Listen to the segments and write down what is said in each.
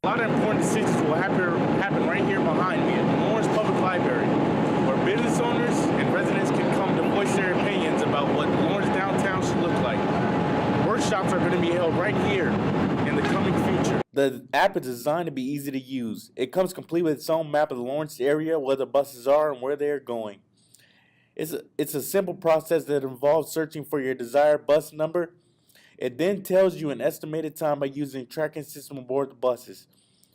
A lot of important decisions will happen right here behind me at Lawrence Public Library, where business owners and residents can come to voice their opinions about what Lawrence downtown should look like. Workshops are going to be held right here in the coming future. The app is designed to be easy to use. It comes complete with its own map of the Lawrence area, where the buses are, and where they are going. It's a simple process that involves searching for your desired bus number. It then tells you an estimated time by using a tracking system aboard the buses.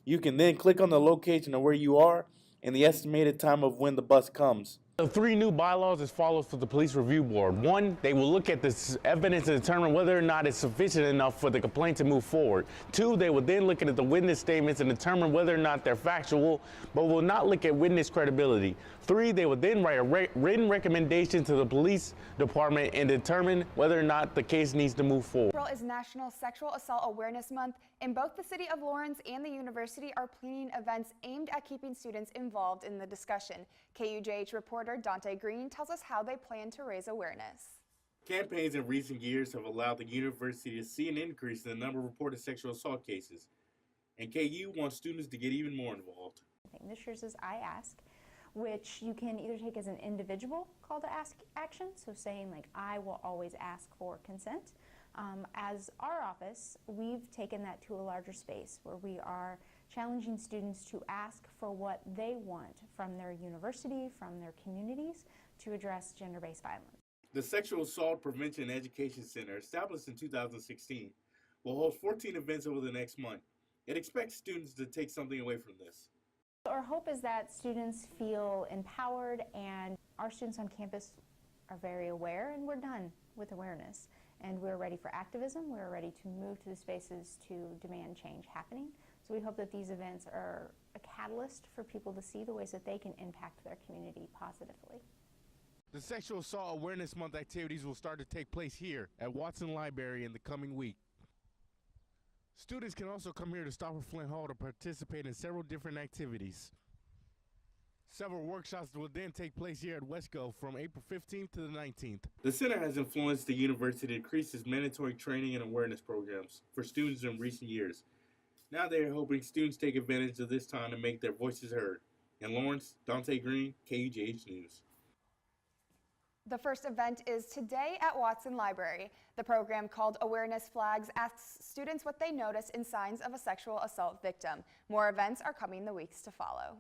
You can then click on the location of where you are and the estimated time of when the bus comes. The 3 new bylaws as follows for the Police Review Board. 1, they will look at this evidence to determine whether or not it's sufficient enough for the complaint to move forward. 2, they will then look at the witness statements and determine whether or not they're factual, but will not look at witness credibility. 3, they will then write a written recommendation to the police department and determine whether or not the case needs to move forward. April is National Sexual Assault Awareness Month, and both the City of Lawrence and the university are planning events aimed at keeping students involved in the discussion. KUJH reporter Dante Green tells us how they plan to raise awareness. Campaigns in recent years have allowed the university to see an increase in the number of reported sexual assault cases, and KU wants students to get even more involved. This year's is I Ask, which you can either take as an individual call to action, so saying like, I will always ask for consent. As our office, we've taken that to a larger space where we are challenging students to ask for what they want from their university, from their communities, to address gender-based violence. The Sexual Assault Prevention and Education Center, established in 2016, will host 14 events over the next month. It expects students to take something away from this. Our hope is that students feel empowered, and our students on campus are very aware, and we're done with awareness. And we're ready for activism. We're ready to move to the spaces to demand change happening. So we hope that these events are a catalyst for people to see the ways that they can impact their community positively. The Sexual Assault Awareness Month activities will start to take place here at Watson Library in the coming week. Students can also come here to Stopper Flint Hall to participate in several different activities. Several workshops will then take place here at Wesco from April 15th to the 19th. The center has influenced the university to increase its mandatory training and awareness programs for students in recent years. Now they are hoping students take advantage of this time to make their voices heard. In Lawrence, Dante Green, KUJH News. The first event is today at Watson Library. The program, called Awareness Flags, asks students what they notice in signs of a sexual assault victim. More events are coming the weeks to follow.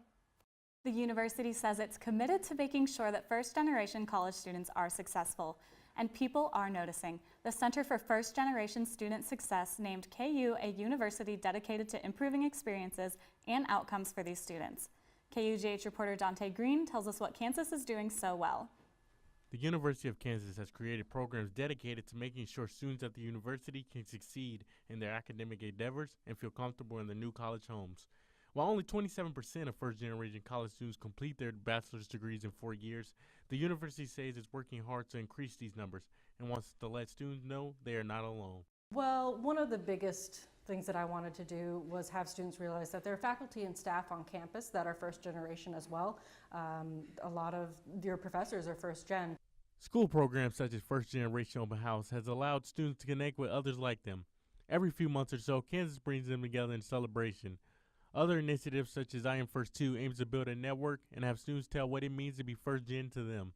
The university says it's committed to making sure that first-generation college students are successful, and people are noticing. The Center for First-Generation Student Success named KU a university dedicated to improving experiences and outcomes for these students. KUJH reporter Dante Green tells us what Kansas is doing so well. The University of Kansas has created programs dedicated to making sure students at the university can succeed in their academic endeavors and feel comfortable in their new college homes. While only 27% of first-generation college students complete their bachelor's degrees in 4 years, the university says it's working hard to increase these numbers and wants to let students know they are not alone. Well, one of the biggest things that I wanted to do was have students realize that there are faculty and staff on campus that are first generation as well. A lot of your professors are first gen. School programs such as First Generation Open House has allowed students to connect with others like them. Every few months or so, Kansas brings them together in celebration. Other initiatives such as I Am First 2 aims to build a network and have students tell what it means to be first gen to them.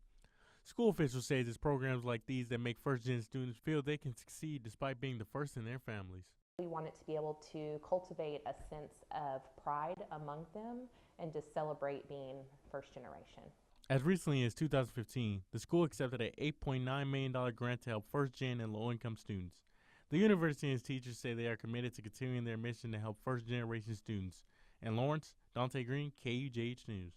School officials say it's programs like these that make first gen students feel they can succeed despite being the first in their families. We want it to be able to cultivate a sense of pride among them and to celebrate being first generation. As recently as 2015, the school accepted an $8.9 million grant to help first gen and low income students. The university and its teachers say they are committed to continuing their mission to help first-generation students. In Lawrence, Dante Green, KUJH News.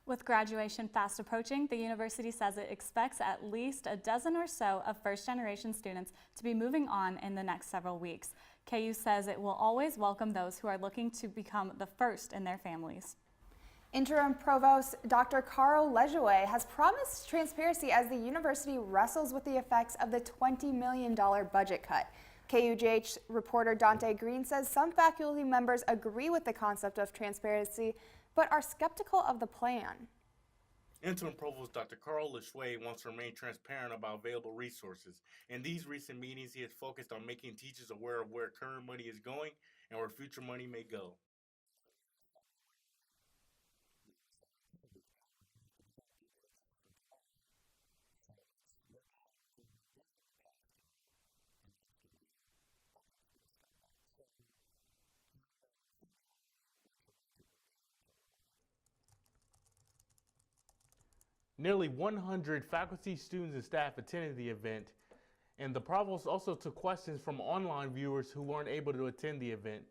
With graduation fast approaching, the university says it expects at least a dozen or so of first-generation students to be moving on in the next several weeks. KU says it will always welcome those who are looking to become the first in their families. Interim Provost Dr. Carl Lejeune has promised transparency as the university wrestles with the effects of the $20 million budget cut. KUJH reporter Dante Green says some faculty members agree with the concept of transparency, but are skeptical of the plan. Interim Provost Dr. Carl Lejeune wants to remain transparent about available resources. In these recent meetings, he has focused on making teachers aware of where current money is going and where future money may go. Nearly 100 faculty, students, and staff attended the event, and the provost also took questions from online viewers who weren't able to attend the event.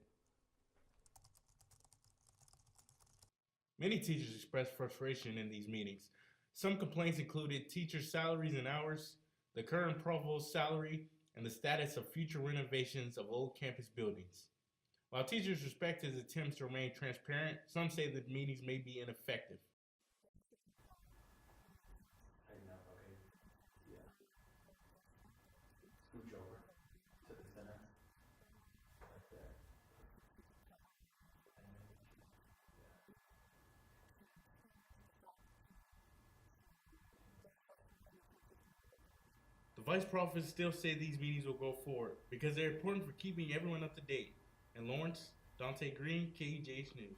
Many teachers expressed frustration in these meetings. Some complaints included teachers' salaries and hours, the current provost's salary, and the status of future renovations of old campus buildings. While teachers respect his attempts to remain transparent, some say that meetings may be ineffective. The vice prophets still say these meetings will go forward because they're important for keeping everyone up to date. In Lawrence, Dante Green, KUJH News.